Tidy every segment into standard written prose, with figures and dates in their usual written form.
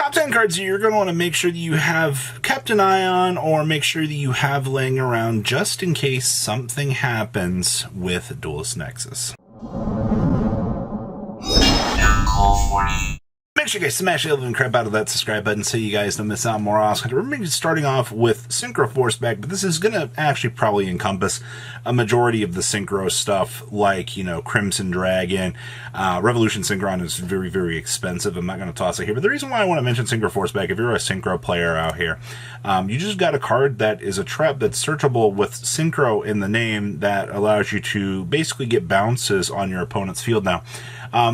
top 10 cards you're going to want to make sure that you have kept an eye on or make sure that you have laying around just in case something happens with Duelist Nexus. Make sure you guys smash the living crap out of that subscribe button so you guys don't miss out more awesome. Remember, starting off with Synchro Forceback, but this is going to actually probably encompass a majority of the Synchro stuff, like, you know, Crimson Dragon. Revolution Synchron is very, very expensive. I'm not going to toss it here, but the reason why I want to mention Synchro Forceback, if you're a Synchro player out here, you just got a card that is a trap that's searchable with Synchro in the name that allows you to basically get bounces on your opponent's field now.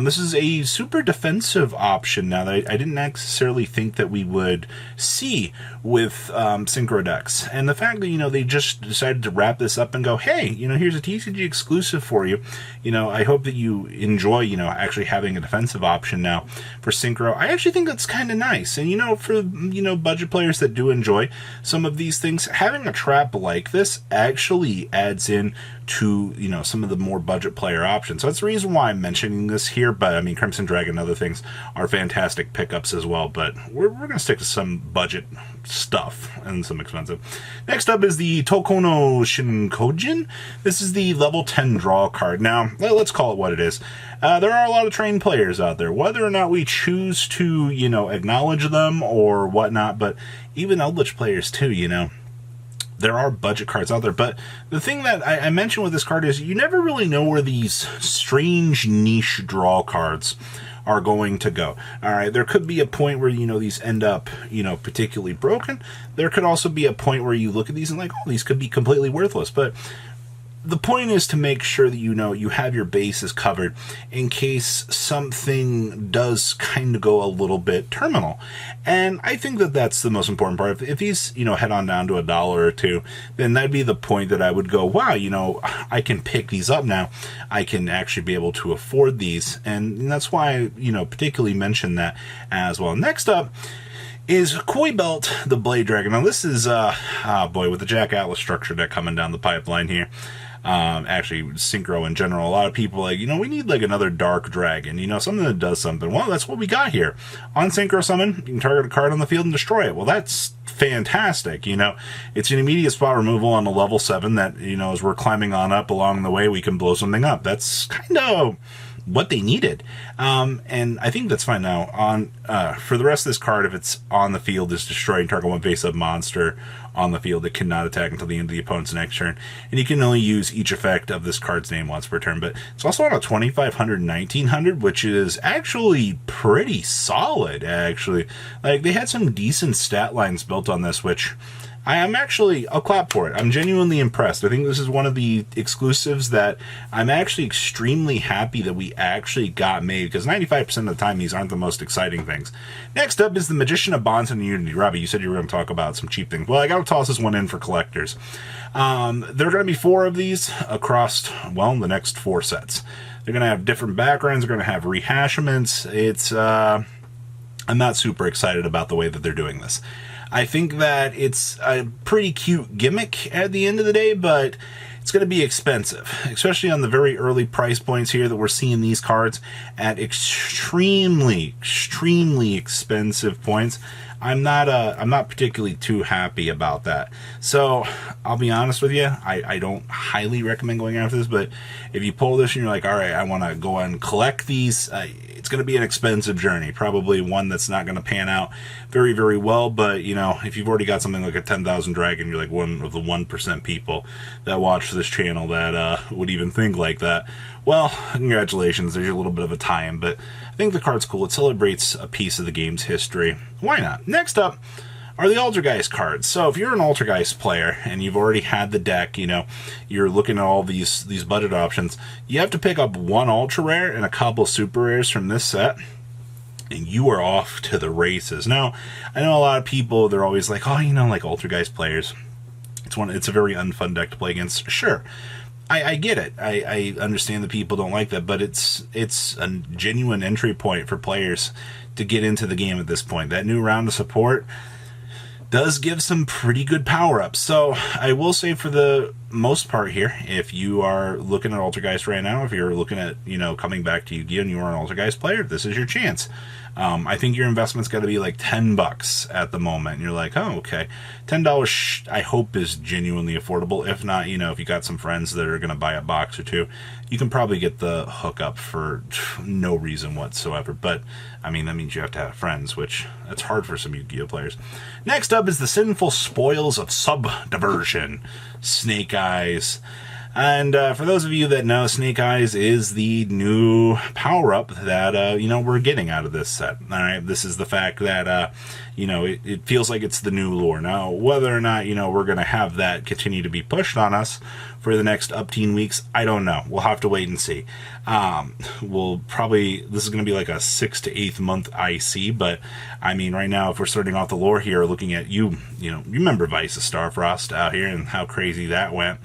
This is a super defensive option now that I didn't necessarily think that we would see with Synchro decks. And the fact that, you know, they just decided to wrap this up and go, hey, you know, here's a TCG exclusive for you. You know, I hope that you enjoy, you know, actually having a defensive option now for Synchro. I actually think that's kind of nice. And, you know, for, you know, budget players that do enjoy some of these things, having a trap like this actually adds in to, you know, some of the more budget player options. So that's the reason why I'm mentioning this here. But I mean, Crimson Dragon and other things are fantastic pickups as well, but we're going to stick to some budget stuff and some expensive. Next up is the Tokono Shinkojin. This is the level 10 draw card. Now, let's call it what it is. There are a lot of trained players out there, whether or not we choose to, you know, acknowledge them or whatnot, but even Eldritch players too, you know. There are budget cards out there, but the thing that I mentioned with this card is you never really know where these strange niche draw cards are going to go. All right, there could be a point where, you know, these end up, you know, particularly broken. There could also be a point where you look at these and like, oh, these could be completely worthless, but the point is to make sure that, you know, you have your bases covered in case something does kind of go a little bit terminal. And I think that that's the most important part. If these, you know, head on down to $1 or $2, then that'd be the point that I would go, wow, you know, I can pick these up now. I can actually be able to afford these. And that's why I, you know, particularly mention that as well. Next up is Koi Belt, the Blade Dragon. Now this is, boy, with the Jack Atlas structure deck coming down the pipeline here. Actually, Synchro in general, a lot of people like, you know, we need like another Dark Dragon, you know, something that does something. Well, that's what we got here. On Synchro Summon, you can target a card on the field and destroy it. Well, that's fantastic, you know. It's an immediate spot removal on a level 7 that, you know, as we're climbing on up along the way, we can blow something up. That's kind of what they needed. And I think that's fine now. On for the rest of this card, if it's on the field, is destroying target one face-up monster on the field. It cannot attack until the end of the opponent's next turn. And you can only use each effect of this card's name once per turn. But it's also on a 2500, 1900, which is actually pretty solid, actually. Like, they had some decent stat lines built on this, which I am actually, I'll clap for it. I'm genuinely impressed. I think this is one of the exclusives that I'm actually extremely happy that we actually got made, because 95% of the time these aren't the most exciting things. Next up is the Magician of Bonds and Unity. Robbie, you said you were going to talk about some cheap things. Well, I got to toss this one in for collectors. There are going to be 4 of these across, well, the next 4 sets. They're going to have different backgrounds. They're going to have rehashments. It's, I'm not super excited about the way that they're doing this. I think that it's a pretty cute gimmick at the end of the day, but it's going to be expensive, especially on the very early price points here that we're seeing these cards at extremely, extremely expensive points. I'm not particularly too happy about that. So I'll be honest with you, I don't highly recommend going after this, but if you pull this and you're like, all right, I want to go and collect these, it's going to be an expensive journey, probably one that's not going to pan out very, very well. But, you know, if you've already got something like a 10,000 Dragon, you're like one of the 1% people that watch this channel that would even think like that. Well, congratulations, there's a little bit of a tie-in, but I think the card's cool. It celebrates a piece of the game's history. Why not? Next up are the Altergeist cards. So if you're an Altergeist player and you've already had the deck, you know, you're looking at all these budget options, you have to pick up 1 Ultra Rare and a couple Super Rares from this set, and you are off to the races. Now, I know a lot of people, they're always like, oh, you know, like Altergeist players, it's a very unfun deck to play against. Sure. I get it. I understand that people don't like that, but it's a genuine entry point for players to get into the game at this point. That new round of support does give some pretty good power-ups. So I will say for the most part here, if you are looking at Altergeist right now, if you're looking at, coming back to Yu-Gi-Oh! And you are an Altergeist player, this is your chance. I think your investment's got to be like $10 at the moment. And you're like, oh, okay. $10, I hope, is genuinely affordable. If not, if you got some friends that are going to buy a box or two, you can probably get the hookup for no reason whatsoever. But, that means you have to have friends, which that's hard for some Yu-Gi-Oh! Players. Next up is the Sinful Spoils of Subdiversion. Snake Eyes. And for those of you that know, Snake Eyes is the new power-up that, we're getting out of this set. All right, this is the fact that, it feels like it's the new lore. Now, whether or not, we're going to have that continue to be pushed on us for the next upteen weeks, I don't know. We'll have to wait and see. This is going to be like a 6 to 8 month IC, but, right now, if we're starting off the lore here, looking at you remember Vice of Starfrost out here and how crazy that went.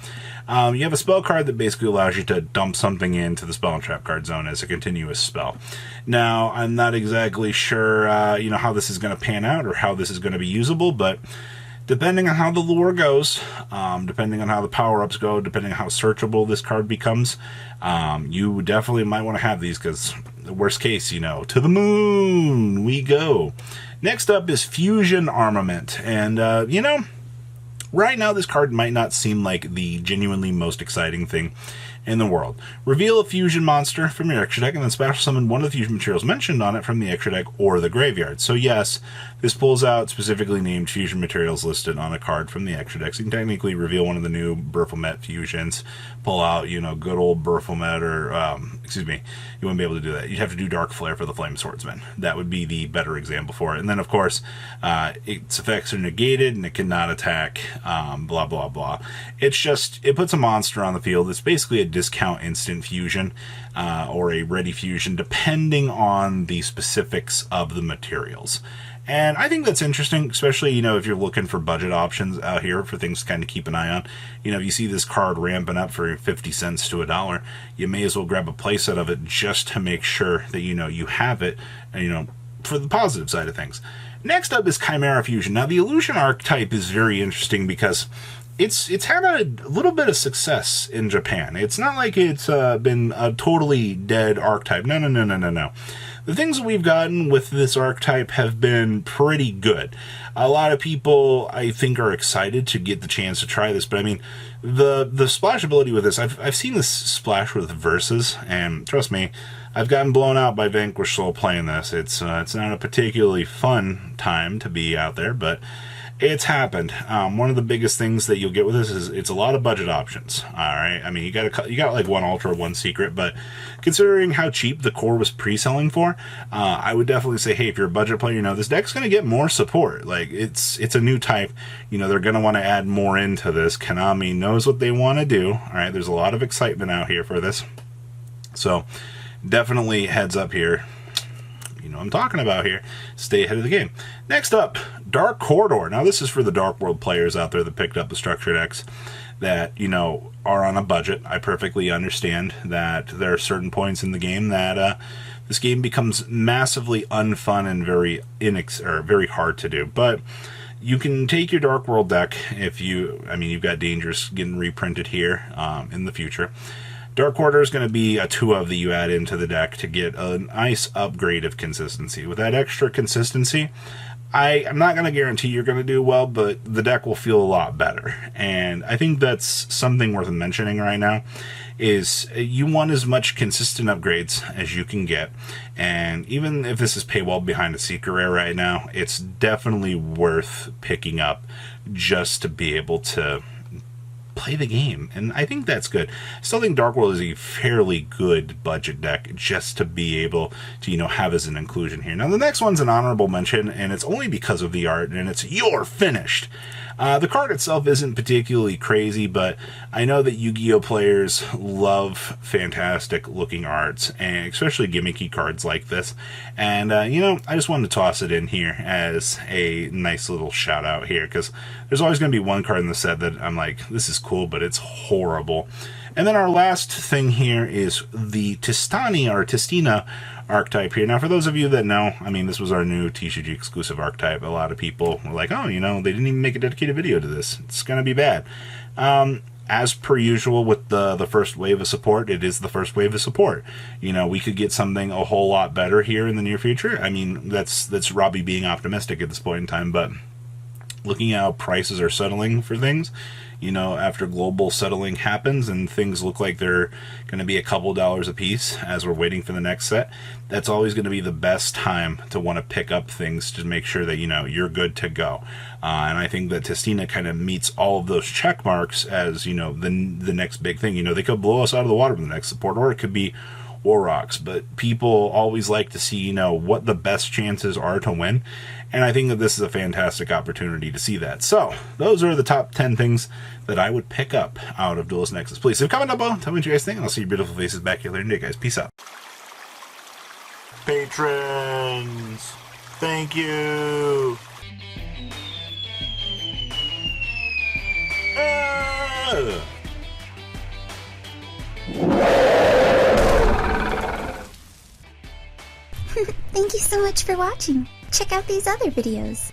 You have a spell card that basically allows you to dump something into the spell and trap card zone as a continuous spell. Now, I'm not exactly sure, how this is going to pan out or how this is going to be usable, but depending on how the lore goes, depending on how the power-ups go, depending on how searchable this card becomes, you definitely might want to have these because, the worst case, to the moon we go. Next up is Fusion Armament, and, right now, this card might not seem like the genuinely most exciting thing in the world. Reveal a fusion monster from your extra deck and then special summon one of the fusion materials mentioned on it from the extra deck or the graveyard. So yes, this pulls out specifically named fusion materials listed on a card from the extra deck. So you can technically reveal one of the new Berfelmet fusions, pull out, good old Berfelmet, or, you wouldn't be able to do that. You'd have to do Dark Flare for the Flame Swordsman. That would be the better example for it. And then, of course, its effects are negated and it cannot attack, blah, blah, blah. It puts a monster on the field. It's basically a discount instant fusion or a ready fusion, depending on the specifics of the materials. And I think that's interesting, especially, if you're looking for budget options out here for things to kind of keep an eye on. If you see this card ramping up for 50 cents to $1, you may as well grab a playset of it just to make sure that, you have it, for the positive side of things. Next up is Chimera Fusion. Now, the Illusion archetype is very interesting because it's had a little bit of success in Japan. It's not like it's been a totally dead archetype. No. The things that we've gotten with this archetype have been pretty good. A lot of people, I think, are excited to get the chance to try this, but the splashability with this, I've seen this splash with Versus, and trust me, I've gotten blown out by Vanquish Soul playing this. It's not a particularly fun time to be out there, but it's happened. One of the biggest things that you'll get with this is it's a lot of budget options. All right, you got like one ultra, one secret, but considering how cheap the core was pre-selling for, I would definitely say, hey, if you're a budget player, this deck's going to get more support. Like it's a new type. They're going to want to add more into this. Konami knows what they want to do. All right, there's a lot of excitement out here for this, so definitely heads up here. What I'm talking about here. Stay ahead of the game. Next up, Dark Corridor. Now, this is for the Dark World players out there that picked up the structure decks that, are on a budget. I perfectly understand that there are certain points in the game that this game becomes massively unfun and very hard to do. But you can take your Dark World deck if you've got Dangerous getting reprinted here in the future. Dark Corridor is going to be a 2-of that you add into the deck to get a nice upgrade of consistency. With that extra consistency, I'm not going to guarantee you're going to do well, but the deck will feel a lot better. And I think that's something worth mentioning right now, is you want as much consistent upgrades as you can get. And even if this is paywall behind a secret rare right now, it's definitely worth picking up just to be able to play the game, and I think that's good. I still think Dark World is a fairly good budget deck just to be able to, have as an inclusion here. Now, the next one's an honorable mention, and it's only because of the art, and it's Youre Finished. The card itself isn't particularly crazy, but I know that Yu-Gi-Oh! Players love fantastic looking arts, and especially gimmicky cards like this. And, I just wanted to toss it in here as a nice little shout out here, because there's always going to be one card in the set that I'm like, this is cool, but it's horrible. And then our last thing here is the Testina archetype here. Now, for those of you that know, this was our new TCG exclusive archetype. A lot of people were like, oh, they didn't even make a dedicated video to this. It's going to be bad. as per usual with the first wave of support, it is the first wave of support. You know, we could get something a whole lot better here in the near future. I mean, that's Robbie being optimistic at this point in time, but looking at how prices are settling for things, you know, after global settling happens and things look like they're going to be a couple dollars a piece as we're waiting for the next set, that's always going to be the best time to want to pick up things to make sure that, you know, you're good to go. And I think that Testina kind of meets all of those check marks as, you know, the next big thing. You know, they could blow us out of the water with the next support, or it could be Warrocks, but people always like to see, you know, what the best chances are to win, and I think that this is a fantastic opportunity to see that. So those are the top 10 things that I would pick up out of Duelist Nexus. Please leave a comment down below, tell me what you guys think, and I'll see your beautiful faces back here later today, guys. Peace out. Patrons, thank you. Thank you so much for watching. Check out these other videos.